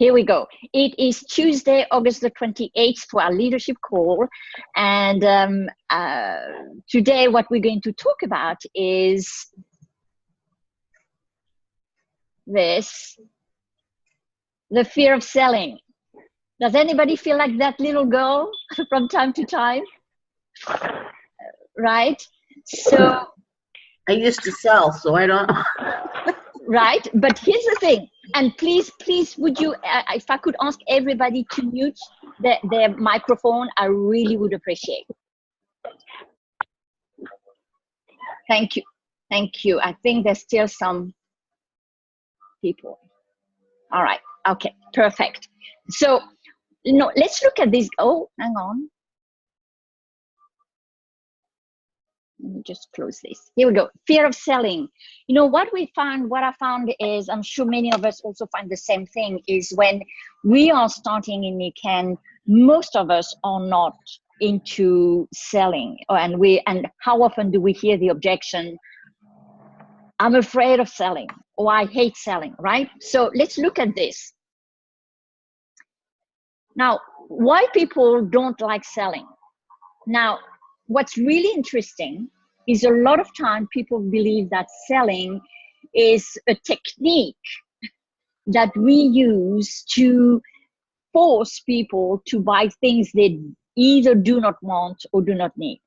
Here we go. It is Tuesday, August the 28th for our leadership call. And today what we're going to talk about is this, the fear of selling. Does anybody feel like that little girl from time to time? Right? So I used to sell, so I don't. Right, but here's the thing, and please, would you, if I could ask everybody to mute their microphone, I really would appreciate it. Thank you, thank you. I think there's still some people. All right, okay, perfect. So, let's look at this. Oh, hang on. Let me just close this. Here we go. Fear of selling. What I found is, I'm sure many of us also find the same thing, is when we are starting in Nikan, most of us are not into selling. And how often do we hear the objection, I'm afraid of selling, or I hate selling, right? So let's look at this. Now, why people don't like selling. Now, what's really interesting is a lot of time people believe that selling is a technique that we use to force people to buy things they either do not want or do not need.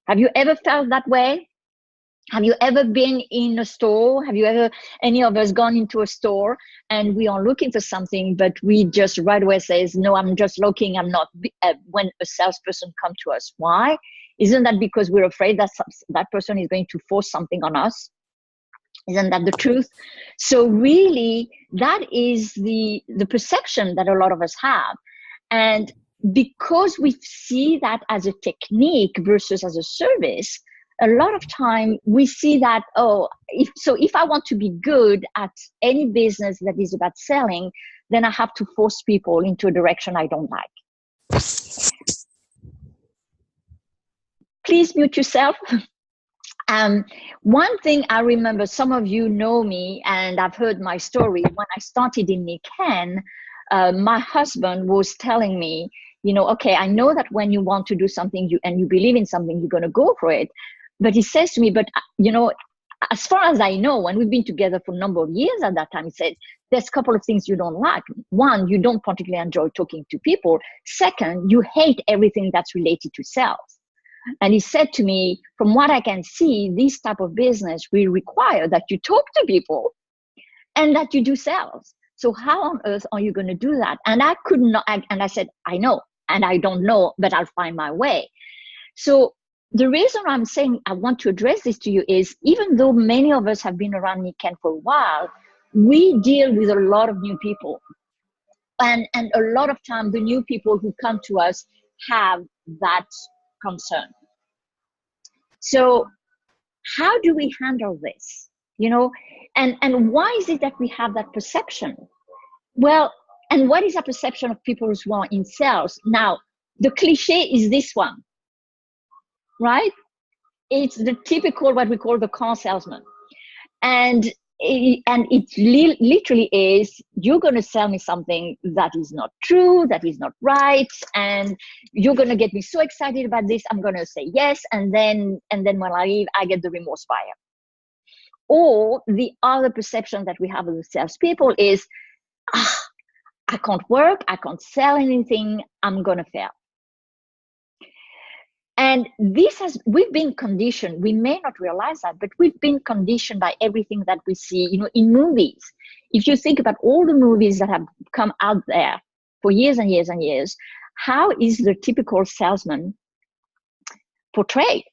Have you ever felt that way? Have you ever been in a store? Have you ever, any of us, gone into a store and we are looking for something, but we just right away says, no, I'm just looking, I'm not, when a salesperson comes to us. Why? Isn't that because we're afraid that that person is going to force something on us? Isn't that the truth? So really, that is the perception that a lot of us have. And because we see that as a technique versus as a service, a lot of time we see that, if I want to be good at any business that is about selling, then I have to force people into a direction I don't like. Please mute yourself. One thing I remember, some of you know me and I've heard my story. When I started in Nikan, my husband was telling me, okay, I know that when you want to do something and you believe in something, you're going to go for it. But he says to me, but as far as I know, when we've been together for a number of years at that time, he said, there's a couple of things you don't like. One, you don't particularly enjoy talking to people. Second, you hate everything that's related to sales. And he said to me, from what I can see, this type of business will require that you talk to people and that you do sales. So how on earth are you going to do that? And I could not, and I said, I know, and I don't know, but I'll find my way. So the reason I'm saying I want to address this to you is, even though many of us have been around Nikan for a while, we deal with a lot of new people. And a lot of time, the new people who come to us have that concern. So how do we handle this? And why is it that we have that perception? Well, and what is our perception of people who are in sales? Now, the cliche is this one. Right? It's the typical, what we call the car salesman. And it literally is, you're going to sell me something that is not true, that is not right. And you're going to get me so excited about this. I'm going to say yes. And then when I leave, I get the remorse buyer. Or the other perception that we have of the salespeople is, I can't work. I can't sell anything. I'm going to fail. And we've been conditioned, we may not realize that, but we've been conditioned by everything that we see, in movies. If you think about all the movies that have come out there for years and years and years, how is the typical salesman portrayed?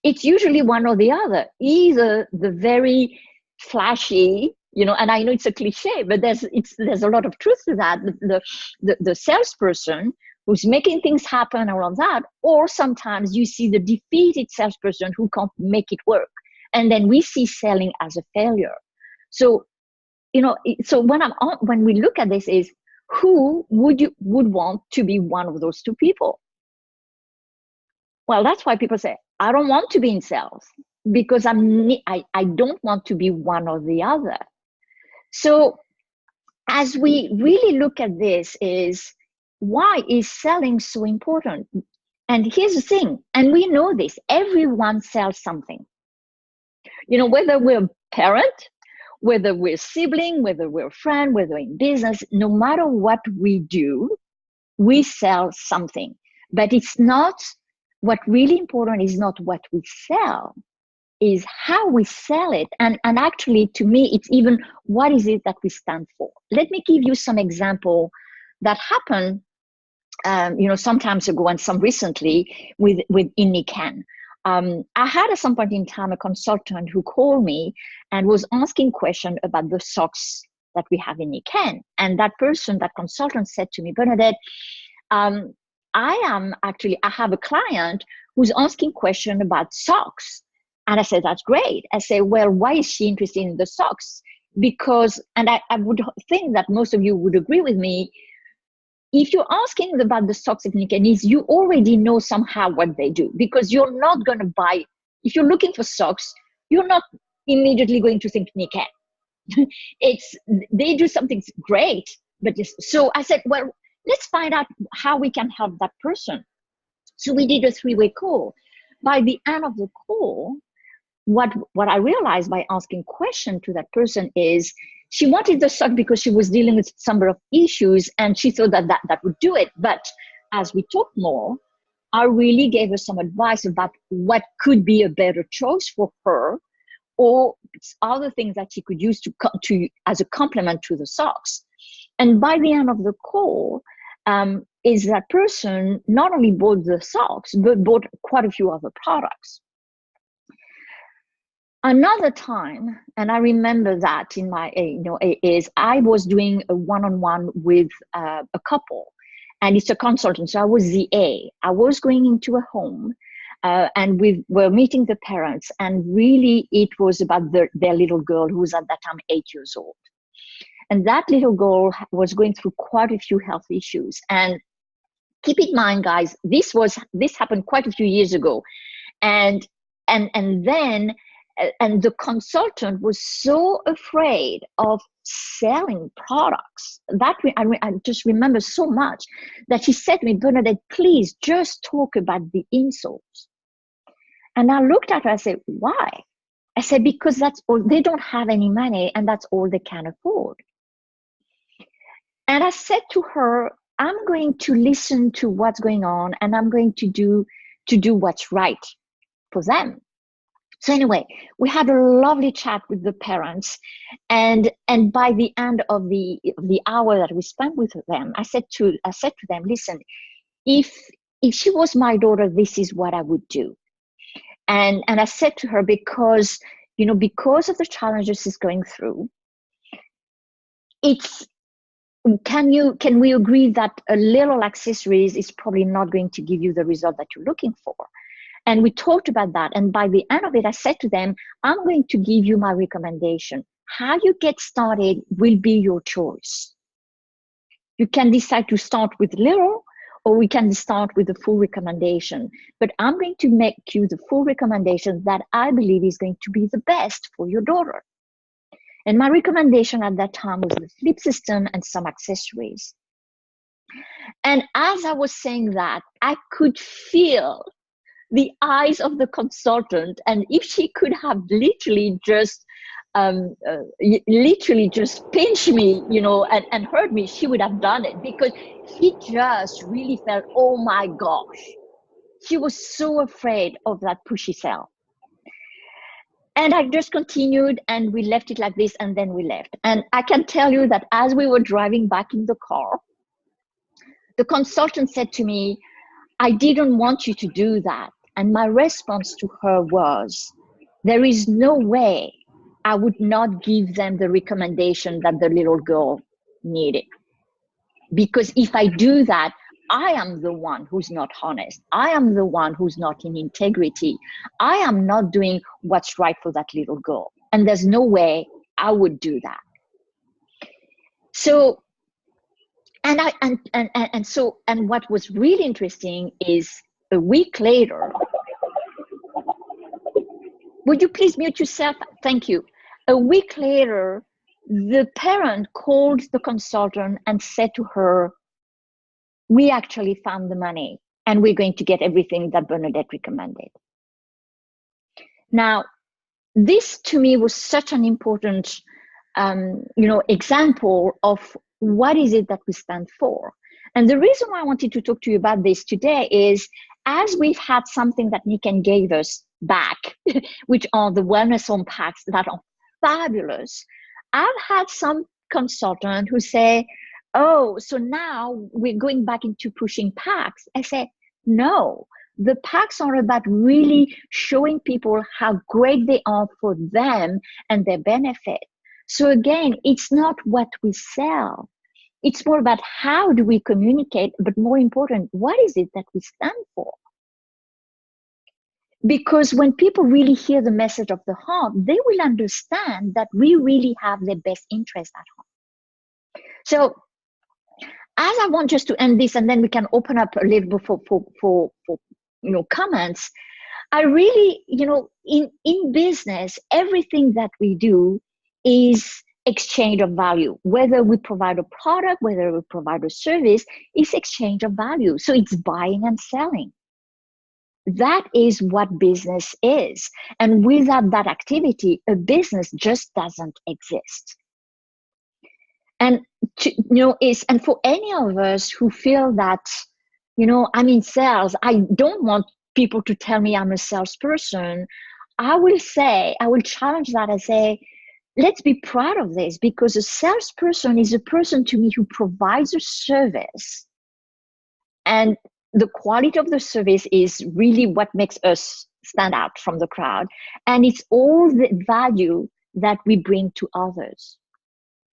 It's usually one or the other, either the very flashy, and I know it's a cliche, but there's a lot of truth to that. The salesperson who's making things happen around that, or sometimes you see the defeated salesperson who can't make it work. And then we see selling as a failure. So, so when we look at this is, who would want to be one of those two people? Well, that's why people say, I don't want to be in sales because I don't want to be one or the other. So as we really look at this, is why is selling so important? And here's the thing, and we know this, everyone sells something. You know, whether we're a parent, whether we're a sibling, whether we're a friend, whether in business, no matter what we do, we sell something. But it's not, what really important is not what we sell, is how we sell it. And actually, to me, it's even what is it that we stand for. Let me give you some example that happened, you know, some times ago and some recently with in Nikan. I had at some point in time a consultant who called me and was asking questions about the socks that we have in Nikan. And that person, that consultant, said to me, Bernadette, I have a client who's asking questions about socks. And I said, that's great. I said, well, why is she interested in the socks? Because, and I would think that most of you would agree with me, if you're asking about the socks at Nikanese, you already know somehow what they do, because you're not going to buy, if you're looking for socks, you're not immediately going to think Nikan. They do something great, but so I said, well, let's find out how we can help that person. So we did a 3-way call. By the end of the call, what I realized by asking questions to that person is she wanted the sock because she was dealing with some number of issues and she thought that would do it. But as we talked more, I really gave her some advice about what could be a better choice for her, or other things that she could use to as a complement to the socks. And by the end of the call, is that person not only bought the socks, but bought quite a few other products. Another time, and I remember that in my, is I was doing a one-on-one with a couple, and it's a consultant. So I was the A. I was going into a home, and we were meeting the parents, and really it was about their little girl who was at that time 8 years old. And that little girl was going through quite a few health issues. And keep in mind, guys, this happened quite a few years ago. And then the consultant was so afraid of selling products that I just remember so much that she said to me, Bernadette, please just talk about the insoles. And I looked at her, I said, why? I said, because that's all, they don't have any money and that's all they can afford. And I said to her, I'm going to listen to what's going on and I'm going to do what's right for them. So anyway, we had a lovely chat with the parents, and by the end of the hour that we spent with them, I said to them, listen, if she was my daughter, this is what I would do. And I said to her, because of the challenges she's going through, can we agree that a little accessories is probably not going to give you the result that you're looking for? And we talked about that. And by the end of it, I said to them, I'm going to give you my recommendation. How you get started will be your choice. You can decide to start with little, or we can start with the full recommendation. But I'm going to make you the full recommendation that I believe is going to be the best for your daughter. And my recommendation at that time was the sleep system and some accessories. And as I was saying that, I could feel the eyes of the consultant, and if she could have literally just pinched me, and hurt me, she would have done it, because she just really felt, oh my gosh, she was so afraid of that pushy sell. And I just continued, and we left it like this, and then we left. And I can tell you that as we were driving back in the car, the consultant said to me, I didn't want you to do that. And my response to her was, there is no way I would not give them the recommendation that the little girl needed. Because if I do that, I am the one who's not honest. I am the one who's not in integrity. I am not doing what's right for that little girl. And there's no way I would do that. So, and what was really interesting is, a week later, would you please mute yourself? Thank you. A week later, the parent called the consultant and said to her, we actually found the money and we're going to get everything that Bernadette recommended. Now, this to me was such an important example of what is it that we stand for. And the reason why I wanted to talk to you about this today is, as we've had something that Niken gave us back, which are the wellness home packs that are fabulous, I've had some consultants who say, oh, so now we're going back into pushing packs. I say, no, the packs are about really showing people how great they are for them and their benefit. So again, it's not what we sell. It's more about how do we communicate, but more important, what is it that we stand for? Because when people really hear the message of the heart, they will understand that we really have their best interest at heart. So as I want just to end this, and then we can open up a little bit for comments. I really, in business, everything that we do is exchange of value. Whether we provide a product, whether we provide a service, it's exchange of value. So it's buying and selling. That is what business is. And without that activity, a business just doesn't exist. And and for any of us who feel that, I'm in sales, I don't want people to tell me I'm a salesperson. I will challenge that and say, let's be proud of this, because a salesperson is a person to me who provides a service, and the quality of the service is really what makes us stand out from the crowd. And it's all the value that we bring to others.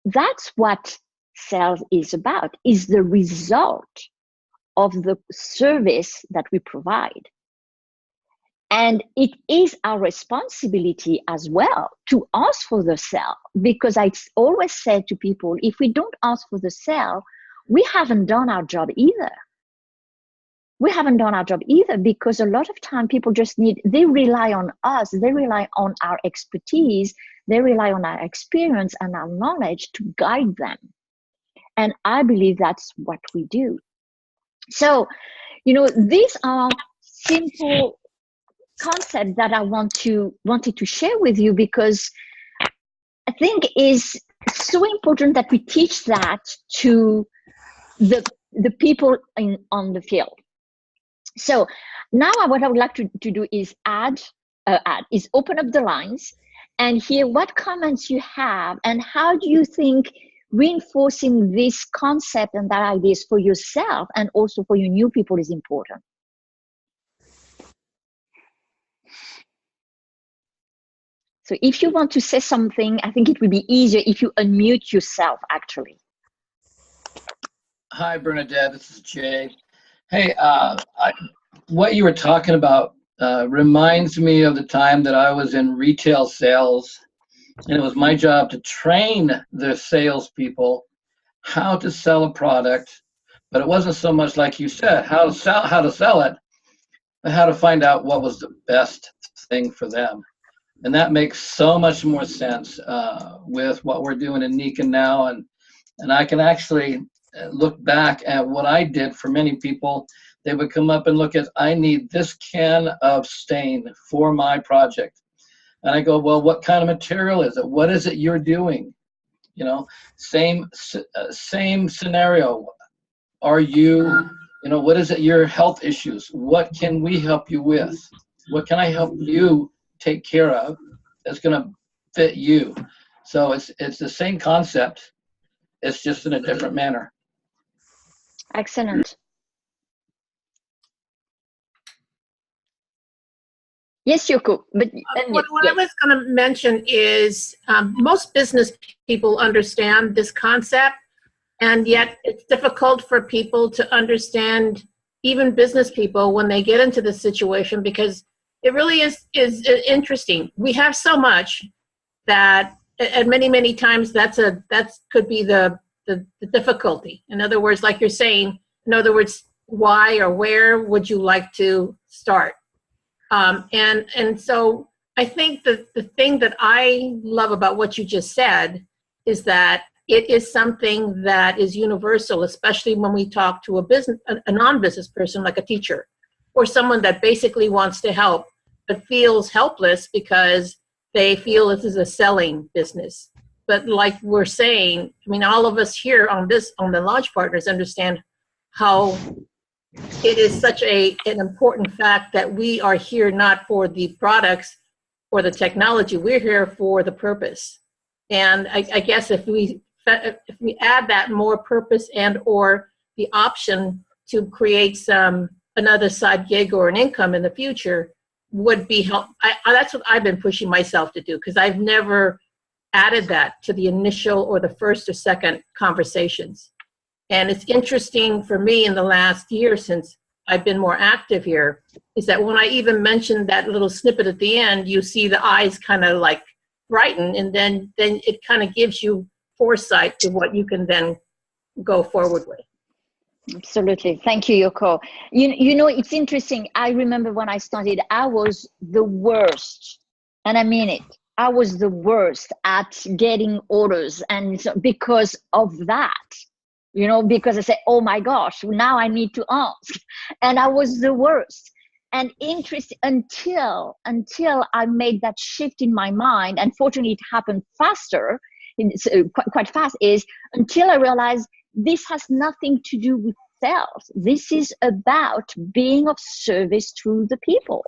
That's what sales is about, is the result of the service that we provide. And it is our responsibility as well to ask for the sale, because I always say to people, if we don't ask for the sale, we haven't done our job either. We haven't done our job either, because a lot of time people they rely on us, they rely on our expertise, they rely on our experience and our knowledge to guide them. And I believe that's what we do. So, these are simple concepts that I wanted to share with you, because I think is so important that we teach that to the people on the field. So now what I would like to do is open up the lines and hear what comments you have, and how do you think reinforcing this concept and that ideas for yourself and also for your new people is important. So if you want to say something, I think it would be easier if you unmute yourself, actually. Hi, Bernadette. This is Jay. Hey, what you were talking about reminds me of the time that I was in retail sales, and it was my job to train the salespeople how to sell a product, but it wasn't so much like you said, how to sell it, but how to find out what was the best thing for them. And that makes so much more sense with what we're doing in Niken now. And I can actually look back at what I did for many people. They would come up and look at, I need this can of stain for my project. And I go, well, what kind of material is it? What is it you're doing? Same scenario. Are you, what is it, your health issues? What can we help you with? What can I help you take care of that's going to fit you? So it's the same concept. It's just in a different manner. Excellent. Yes, Yoko. But what I was going to mention is most business people understand this concept, and yet it's difficult for people to understand, even business people, when they get into this situation, because it really is interesting. We have so much that, and many times that could be the difficulty. In other words, like you're saying, why or where would you like to start? And so I think that the thing that I love about what you just said is that it is something that is universal, especially when we talk to a non-business person like a teacher or someone that basically wants to help but feels helpless because they feel this is a selling business. But like we're saying, I mean, all of us here on the Lodge Partners understand how it is such an important fact that we are here not for the products or the technology. We're here for the purpose. And I guess if we add that more purpose and or the option to create another side gig or an income in the future would be help. That's what I've been pushing myself to do, because I've never added that to the initial or the first or second conversations. And it's interesting for me in the last year since I've been more active here, is that when I even mentioned that little snippet at the end, you see the eyes kind of like brighten, and then it kind of gives you foresight to what you can then go forward with. Absolutely. Thank you, Yoko. You know, it's interesting. I remember when I started, I was the worst, and I mean it. I was the worst at getting orders. And so because of that, you know, because I said, oh my gosh, now I need to ask. And I was the worst. And interesting until I made that shift in my mind, and fortunately it happened faster, quite fast, is until I realized this has nothing to do with sales. This is about being of service to the people.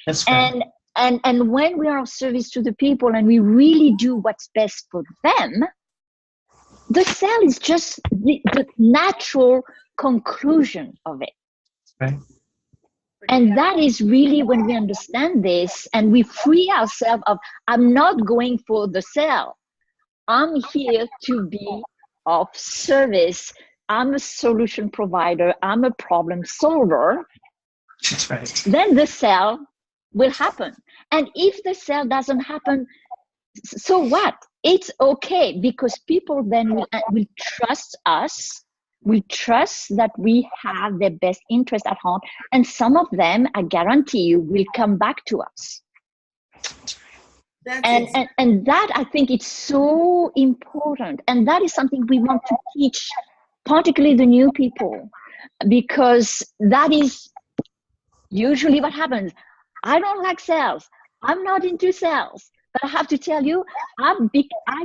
That's right. And when we are of service to the people and we really do what's best for them, the sale is just the natural conclusion of it. Right. And that is really when we understand this and we free ourselves of, I'm not going for the sale. I'm here to be of service. I'm a solution provider. I'm a problem solver. That's right. Then the sale will happen. And if the sale doesn't happen, so what? It's okay, because people then will trust us. We trust that we have their best interest at heart. And some of them, I guarantee you, will come back to us. And that, I think, it's so important. And that is something we want to teach, particularly the new people, because that is usually what happens. I don't like sales. I'm not into sales. But I have to tell you, I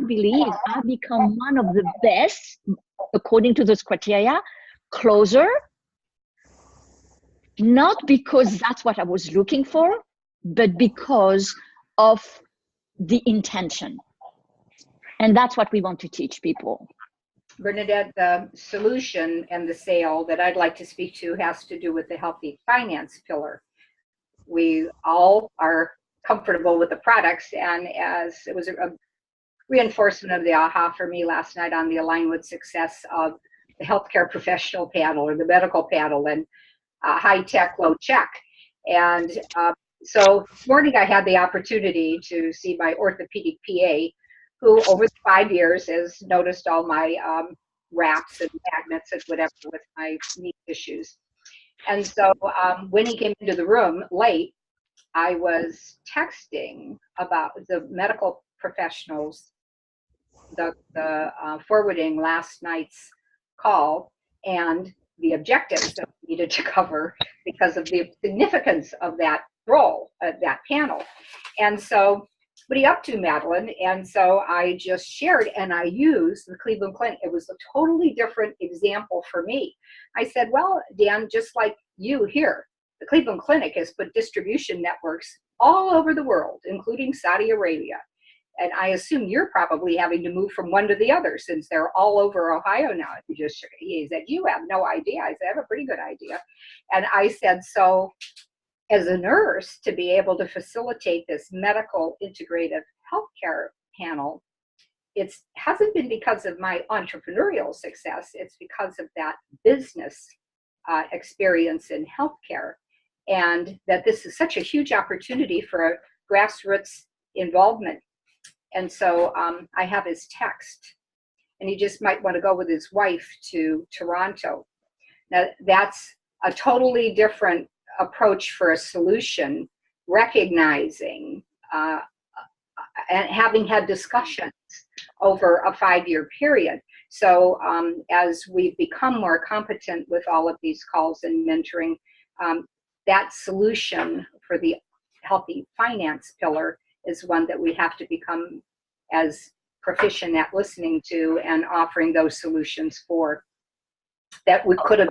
believe I've become one of the best, according to those criteria, closer, not because that's what I was looking for, but because of the intention. And that's what we want to teach people. Bernadette, the solution and the sale that I'd like to speak to has to do with the healthy finance pillar. We all are comfortable with the products, and as it was a reinforcement of the aha for me last night on the Align with Success of the healthcare professional panel or the medical panel, and high tech, low check. And so this morning I had the opportunity to see my orthopedic PA, who over the 5 years has noticed all my wraps and magnets and whatever with my knee issues. And so when he came into the room late, I was texting about the medical professionals, the forwarding last night's call and the objectives that we needed to cover because of the significance of that role, that panel. And so, what are you up to, Madeline? And so I just shared, and I used the Cleveland Clinic. It was a totally different example for me. I said, well, Dan, just like you here, the Cleveland Clinic has put distribution networks all over the world, including Saudi Arabia. And I assume you're probably having to move from one to the other since they're all over Ohio now. He said, you have no idea. I said, I have a pretty good idea. And I said, so as a nurse, to be able to facilitate this medical integrative healthcare panel, it hasn't been because of my entrepreneurial success. It's because of that business experience in healthcare, and that this is such a huge opportunity for a grassroots involvement. And so I have his text, and he just might want to go with his wife to Toronto. Now, that's a totally different approach for a solution, recognizing and having had discussions over a 5-year period. So as we've become more competent with all of these calls and mentoring, that solution for the healthy finance pillar is one that we have to become as proficient at listening to and offering those solutions for. That we could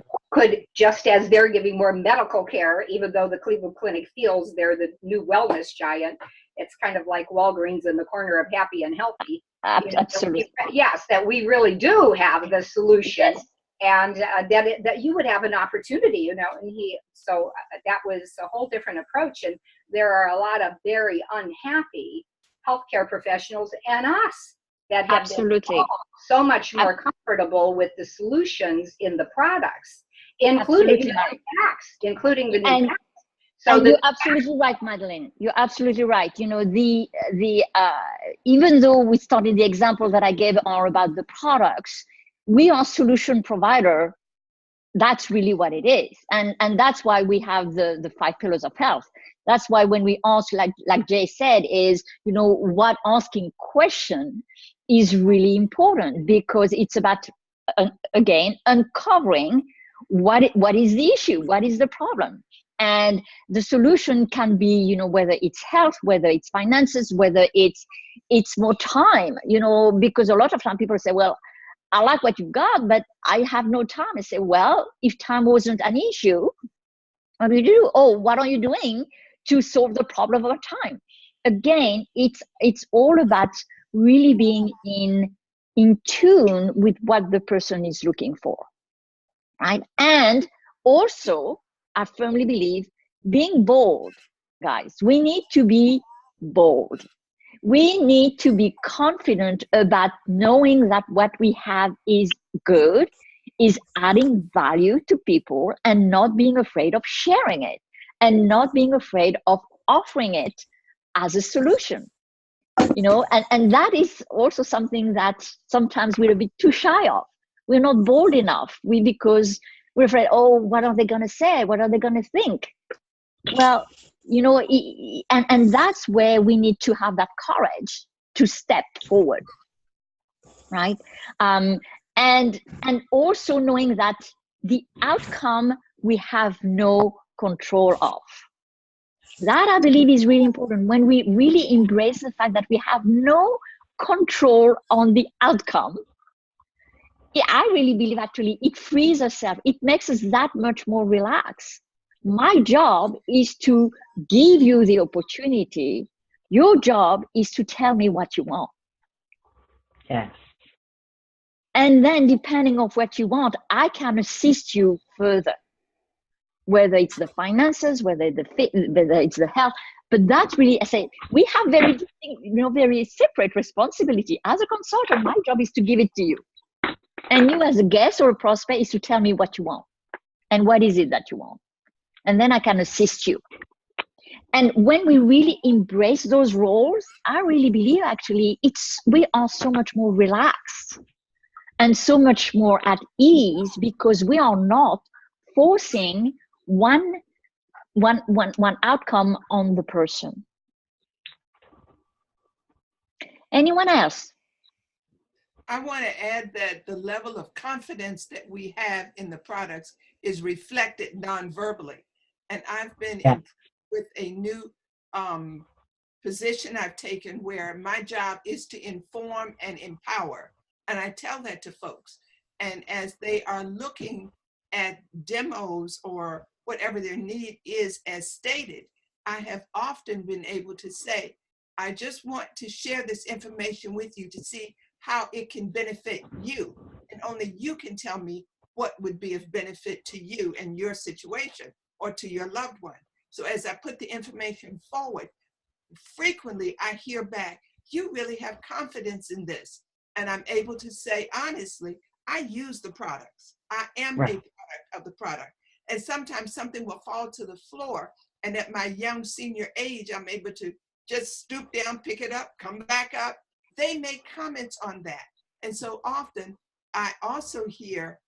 just as they're giving more medical care, even though the Cleveland Clinic feels they're the new wellness giant, it's kind of like Walgreens in the corner of happy and healthy. Absolutely. Yes, that we really do have the solution. Yes. And that you would have an opportunity, and that was a whole different approach. And there are a lot of very unhappy healthcare professionals and us that have Absolutely. been so much more comfortable with the solutions in the products, including the tax, including the new tax. So you're absolutely right, Madeline. You're absolutely right. You know, even though we started the example that I gave are about the products, we are solution provider. That's really what it is. And that's why we have the 5 pillars of health. That's why when we ask, like Jay said, is, you know, what asking question is really important, because it's about, again, uncovering what is the issue, what is the problem. And the solution can be, you know, whether it's health, whether it's finances, whether it's more time, you know, because a lot of time people say, well, I like what you've got, but I have no time. I say, well, if time wasn't an issue, what do you do? Oh, what are you doing to solve the problem of time? Again, it's all about really being in tune with what the person is looking for, right? And also, I firmly believe being bold, guys. We need to be bold. We need to be confident about knowing that what we have is good, is adding value to people, and not being afraid of sharing it, and not being afraid of offering it as a solution. You know, and that is also something that sometimes we're a bit too shy of. We're not bold enough because we're afraid, oh, what are they going to say? What are they going to think? Well, you know, and that's where we need to have that courage to step forward, right? And also knowing that the outcome we have no control of. That, I believe, is really important. When we really embrace the fact that we have no control on the outcome, I really believe actually it frees us up. It makes us that much more relaxed. My job is to give you the opportunity. Your job is to tell me what you want. Yes. And then depending on what you want, I can assist you further, whether it's the finances, whether it's the health. But that's really, I say, we have very, very separate responsibility. As a consultant, my job is to give it to you. And you as a guest or a prospect is to tell me what you want. And what is it that you want? And then I can assist you. And when we really embrace those roles, I really believe actually we are so much more relaxed and so much more at ease, because we are not forcing one outcome on the person. Anyone else? I want to add that the level of confidence that we have in the products is reflected non-verbally. And I've been with a new position I've taken where my job is to inform and empower. And I tell that to folks. And as they are looking at demos or whatever their need is as stated, I have often been able to say, I just want to share this information with you to see how it can benefit you. And only you can tell me what would be of benefit to you and your situation or to your loved one. So as I put the information forward, frequently I hear back, you really have confidence in this. And I'm able to say, honestly, I use the products. I am a product of the product. And sometimes something will fall to the floor. And at my young senior age, I'm able to just stoop down, pick it up, come back up. They make comments on that. And so often I also hear,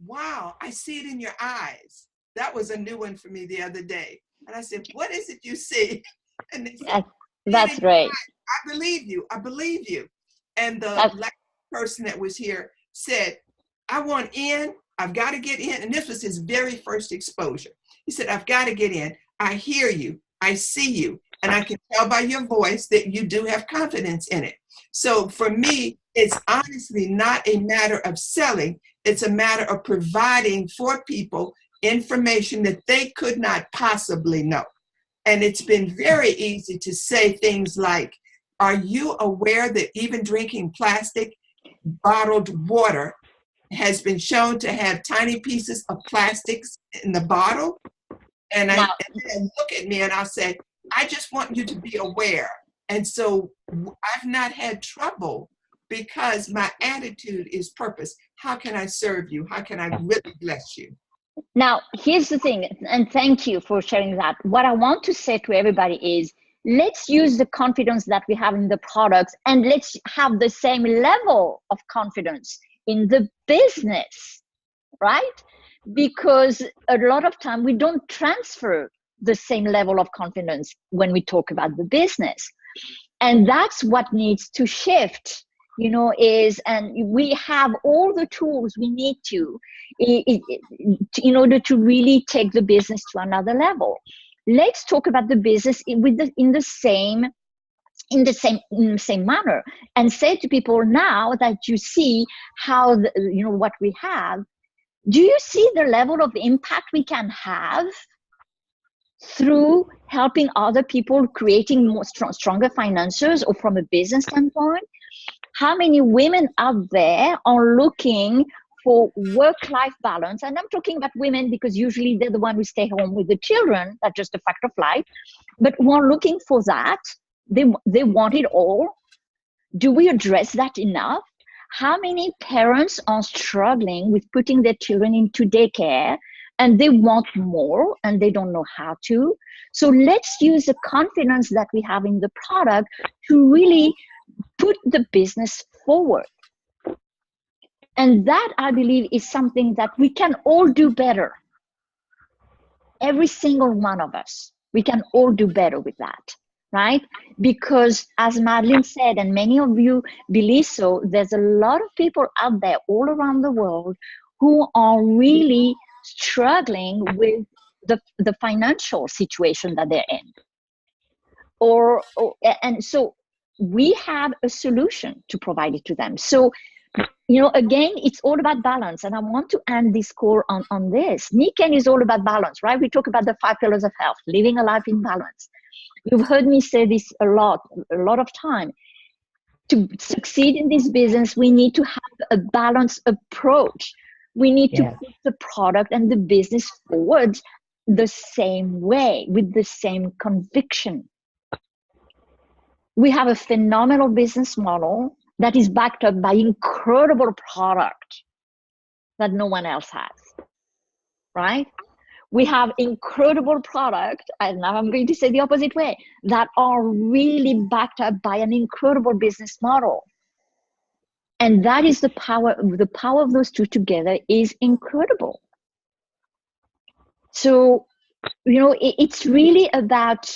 wow, I see it in your eyes. That was a new one for me the other day. And I said, what is it you see? And they said, That's right. I believe you. I believe you. And the last person that was here said, I want in, I've got to get in. And this was his very first exposure. He said, I've got to get in. I hear you. I see you. And I can tell by your voice that you do have confidence in it. So for me, it's honestly not a matter of selling. It's a matter of providing for people information that they could not possibly know. And it's been very easy to say things like, are you aware that even drinking plastic bottled water has been shown to have tiny pieces of plastics in the bottle? And I and look at me and I'll say, I just want you to be aware. And so I've not had trouble because my attitude is purpose. How can I serve you? How can I really bless you? Now, here's the thing, and thank you for sharing that. What I want to say to everybody is, let's use the confidence that we have in the products and let's have the same level of confidence in the business, right? Because a lot of time we don't transfer the same level of confidence when we talk about the business. And that's what needs to shift, you know, and we have all the tools we need to in order to really take the business to another level. Let's talk about the business in the same manner, and say to people, now that you see how what we have, do you see the level of impact we can have through helping other people, creating more stronger finances, or from a business standpoint? How many women out there are looking for work-life balance? And I'm talking about women because usually they're the one who stay home with the children. That's just a fact of life. But who are looking for that. They want it all. Do we address that enough? How many parents are struggling with putting their children into daycare and they want more and they don't know how to? So let's use the confidence that we have in the product to really put the business forward. And that, I believe, is something that we can all do better. Every single one of us, we can all do better with that, right? Because as Madeline said, and many of you believe so, there's a lot of people out there all around the world who are really struggling with the financial situation that they're in. And so we have a solution to provide it to them. So, again, it's all about balance. And I want to end this call on this. Nikken is all about balance, right? We talk about the 5 pillars of health, living a life in balance. You've heard me say this a lot of time. To succeed in this business, we need to have a balanced approach. We need to put the product and the business forward the same way, with the same conviction. We have a phenomenal business model that is backed up by incredible product that no one else has, right? We have incredible product, and now I'm going to say the opposite way, that are really backed up by an incredible business model. And that is the power of those two together is incredible. So, it's really about,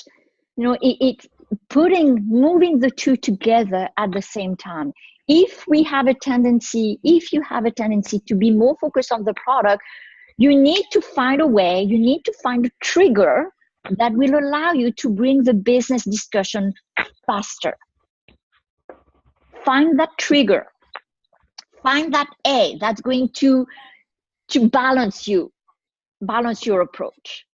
moving the two together at the same time. If you have a tendency to be more focused on the product, you need to find a way, you need to find a trigger that will allow you to bring the business discussion faster. Find that trigger. Find that A that's going to balance your approach,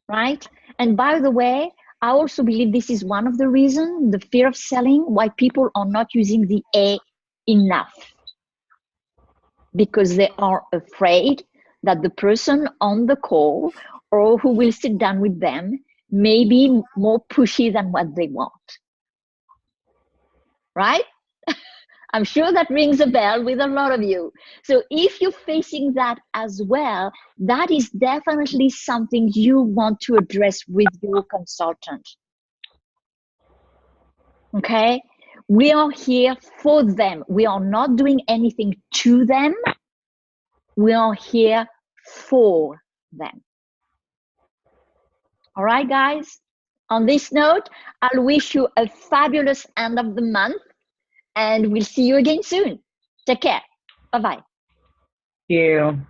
right? And by the way, I also believe this is one of the reasons, the fear of selling, why people are not using the A enough. Because they are afraid that the person on the call or who will sit down with them may be more pushy than what they want. Right? I'm sure that rings a bell with a lot of you. So if you're facing that as well, that is definitely something you want to address with your consultant. Okay? We are here for them. We are not doing anything to them. We are here for them. All right, guys? On this note, I'll wish you a fabulous end of the month. and we'll see you again soon. Take care. Bye-bye. You.